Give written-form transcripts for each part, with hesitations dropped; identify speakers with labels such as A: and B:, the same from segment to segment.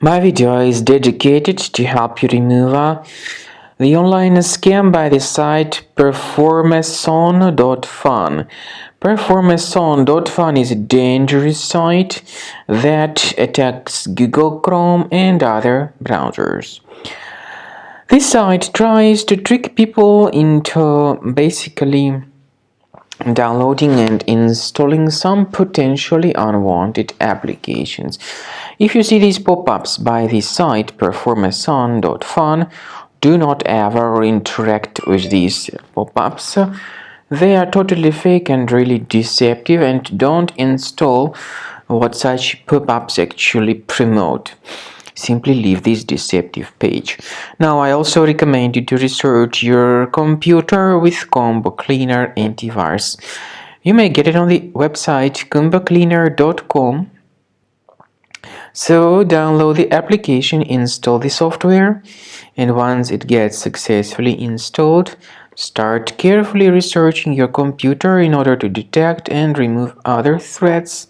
A: My video is dedicated to help you remove the online scam by the site Performeson.fun. Performeson.fun is a dangerous site that attacks Google Chrome and other browsers. This site tries to trick people into basically downloading and installing some potentially unwanted applications. If you see these pop-ups by the site Performeson.fun, do not ever interact with these pop-ups. They are totally fake and really deceptive, and don't install what such pop-ups actually promote. Simply leave this deceptive page. Now, I also recommend you to research your computer with Combo Cleaner antivirus. You may get it on the website combocleaner.com. So download the application, install the software, and once it gets successfully installed, start carefully researching your computer in order to detect and remove other threats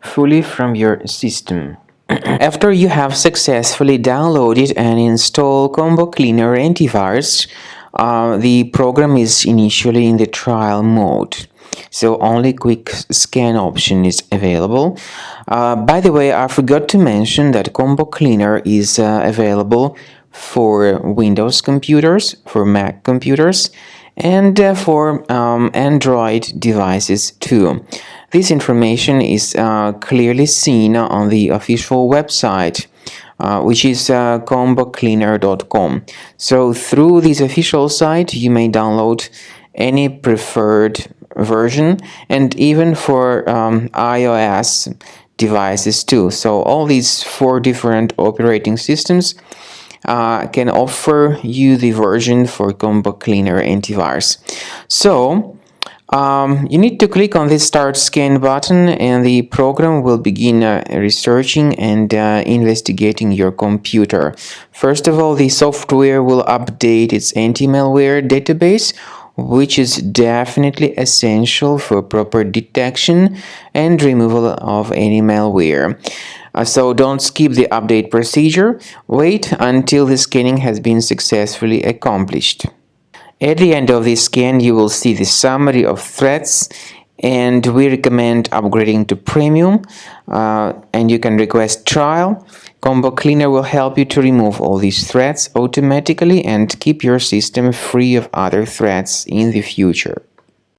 A: fully from your system. After you have successfully downloaded and installed Combo Cleaner antivirus, the program is initially in the trial mode. So only quick scan option is available. By the way, I forgot to mention that Combo Cleaner is available for Windows computers, for Mac computers, and for Android devices too. This information is clearly seen on the official website, which is combocleaner.com. So through this official site, you may download any preferred version, and even for iOS devices too. So all these 4 different operating systems can offer you the version for Combo Cleaner antivirus. So you need to click on the Start Scan button, and the program will begin researching and investigating your computer. First of all, the software will update its anti-malware database, which is definitely essential for proper detection and removal of any malware. So don't skip the update procedure. Wait until the scanning has been successfully accomplished. At the end of the scan, you will see the summary of threats, and we recommend upgrading to Premium, and you can request trial. Combo Cleaner will help you to remove all these threats automatically and keep your system free of other threats in the future.